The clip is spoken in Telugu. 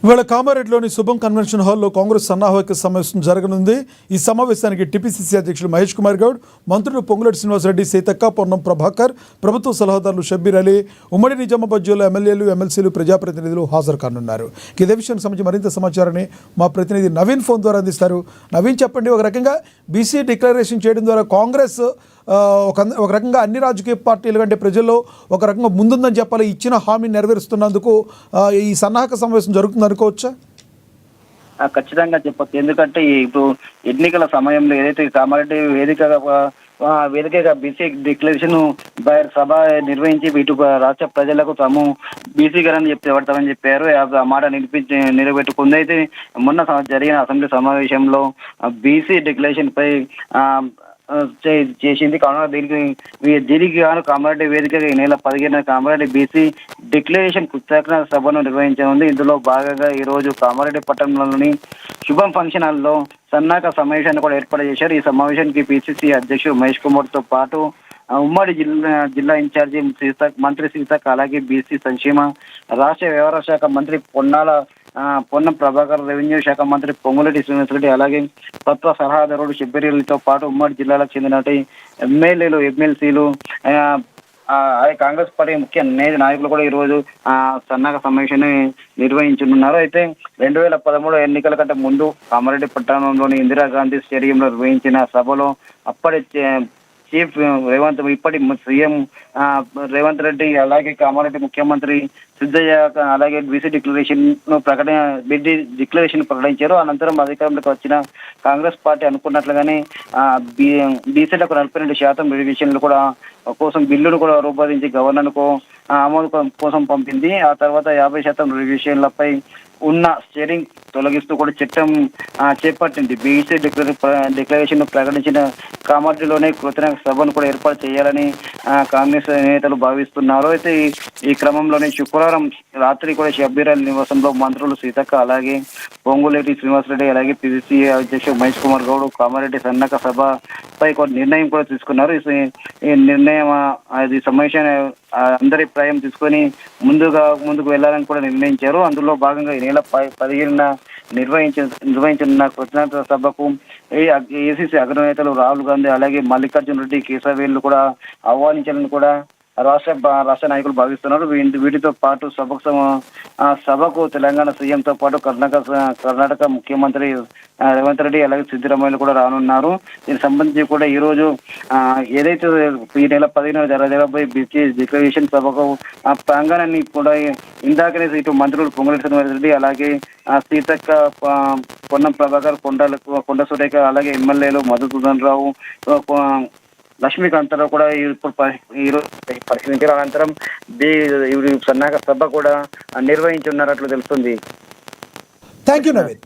ఇవాళ కామారెడ్డిలోని శుభం కన్వెన్షన్ హాల్లో కాంగ్రెస్ సన్నాహక సమావేశం జరగనుంది. ఈ సమావేశానికి టీపీసీసీ అధ్యక్షులు మహేష్ కుమార్ గౌడ్, మంత్రులు పొంగులేటి శ్రీనివాసరెడ్డి, సీతక్క, పొన్నం ప్రభాకర్, ప్రభుత్వ సలహాదారులు షబ్బీర్ అలీ, ఉమ్మడి నిజామాబాద్ జిల్లా ఎమ్మెల్యేలు, ఎమ్మెల్సీలు, ప్రజాప్రతినిధులు హాజరు కానున్నారు. ఇదే విషయానికి సంబంధించి మరింత సమాచారాన్ని మా ప్రతినిధి నవీన్ ఫోన్ ద్వారా అందిస్తారు. నవీన్, చెప్పండి. ఒక రకంగా బీసీ డిక్లరేషన్ చేయడం ద్వారా కాంగ్రెస్ ఒక రకంగా అన్ని రాజకీయ పార్టీలు కంటే ప్రజల్లో ఒక రకంగా ముందుందని చెప్పాలి. ఇచ్చిన హామీ నెరవేరుస్తున్నందుకు ఈ సన్నాహక సమావేశం జరుగుతుంది అనుకోవచ్చా? ఖచ్చితంగా చెప్పొచ్చు. ఎందుకంటే ఇప్పుడు ఎన్నికల సమయంలో ఏదైతే కామారెడ్డి వేదికగా బీసీ డిక్లరేషన్ సభ నిర్వహించి ఇటు రాష్ట్ర ప్రజలకు తాము బీసీకరణ చేపడతామని చెప్పారు. ఆ మాట నిలబెట్టుకుంది. అయితే మొన్న జరిగిన అసెంబ్లీ సమావేశంలో బీసీ డిక్లరేషన్ పై చేసింది. దీనికి గాను కామారెడ్డి వేదికగా ఈ నెల 15 కామారెడ్డి బీసీ డిక్లరేషన్ కృతజ్ఞత సభను నిర్వహించనుంది. ఇందులో భాగంగా ఈ రోజు కామారెడ్డి పట్టణంలోని శుభం ఫంక్షన్ హాల్లో సన్నాహక సమావేశాన్ని కూడా ఏర్పాటు చేశారు. ఈ సమావేశానికి పిసిసి అధ్యక్షుడు మహేష్ కుమార్ తో పాటు ఉమ్మడి జిల్లా ఇన్ఛార్జి మంత్రి సీతక్క, అలాగే బీసీ సంక్షేమ రాష్ట్ర వ్యవహార శాఖ మంత్రి పొన్నం ప్రభాకర్, రెవెన్యూ శాఖ మంత్రి పొంగులేటి శ్రీనివాసరెడ్డి, అలాగే తత్వ సలహాదారుడు షబ్బీర్లతో పాటు ఉమ్మడి జిల్లాలకు చెందిన ఎమ్మెల్యేలు, ఎమ్మెల్సీలు, కాంగ్రెస్ పార్టీ ముఖ్య నాయకులు కూడా ఈరోజు సన్నాహక సమావేశాన్ని నిర్వహించనున్నారు. అయితే 2013 ఎన్నికల కంటే ముందు కామారెడ్డి పట్టణంలోని ఇందిరాగాంధీ స్టేడియంలో నిర్వహించిన సభలో అప్పటి చీఫ్ ఇప్పటి సీఎం రేవంత్ రెడ్డి, అలాగే కామారెడ్డి ముఖ్యమంత్రి సిద్ధయ్య, అలాగే బీసీ డిక్లరేషన్ ప్రకటించారు. అనంతరం అధికారంలోకి వచ్చిన కాంగ్రెస్ పార్టీ అనుకున్నట్లుగానే బీసీలకు 42% రిజర్వేషన్లు కూడా కోసం బిల్లును కూడా రూపొందించి గవర్నర్కు ఆమోదం కోసం పంపింది. ఆ తర్వాత 50% రిజర్వేషన్లపై ఉన్న స్టీరింగ్ తొలగిస్తూ కూడా చట్టం చేపట్టింది. బీసీ డిక్లరేషన్ ప్రకటించిన కామారెడ్డిలోనే కృతజ్ఞత సభను కూడా ఏర్పాటు చేయాలని కాంగ్రెస్ నేతలు భావిస్తున్నారు. అయితే ఈ క్రమంలోనే శుక్రవారం రాత్రి కూడా షబ్బీర్ అలీ నివాసంలో మంత్రులు సీతక్క, అలాగే పొంగులేటి శ్రీనివాసరెడ్డి, అలాగే పిసిసి అధ్యక్షుడు మహేష్ కుమార్ గౌడ్ కామారెడ్డి సన్నాహక సభపై ఒక నిర్ణయం కూడా తీసుకున్నారు. ఈ నిర్ణయం అది సమావేశాన్ని అందరి అభిప్రాయం తీసుకొని ముందుకు వెళ్లాలని కూడా నిర్ణయించారు. అందులో భాగంగా ఈ నెల 15 నిర్వహించనున్న కృతజ్ఞత సభకు ఏసీసీ అగ్రనేతలు రాహుల్ గాంధీ, అలాగే మల్లికార్జున రెడ్డి, కేశవేళ్లు కూడా ఆహ్వానించాలని కూడా రాష్ట్ర నాయకులు భావిస్తున్నారు. వీటితో పాటు సభకు తెలంగాణ సీఎంతో పాటు కర్ణాటక ముఖ్యమంత్రి రేవంత్ రెడ్డి, అలాగే సిద్ధరామయ్య కూడా రానున్నారు. దీనికి సంబంధించి కూడా ఈ రోజు ఏదైతే ఈ నెల 15 జరగబోయే బీసీ డిక్లరేషన్ సభకు ప్రాంగణాన్ని కూడా ఇందాకనే ఇటు మంత్రులు పొంగులేటి శ్రీనివాసరెడ్డి, అలాగే సీతక్క, పొన్నం ప్రభాకర్, కొండ సురేఖ, అలాగే ఎమ్మెల్యేలు మధుసూదన్ రావు, లక్ష్మీకాంతరావు కూడా ఇప్పుడు పరిశీలించారు. అనంతరం సన్నాహక సభ కూడా నిర్వహించున్నారట్లు తెలుస్తుంది. Thank you Naveen.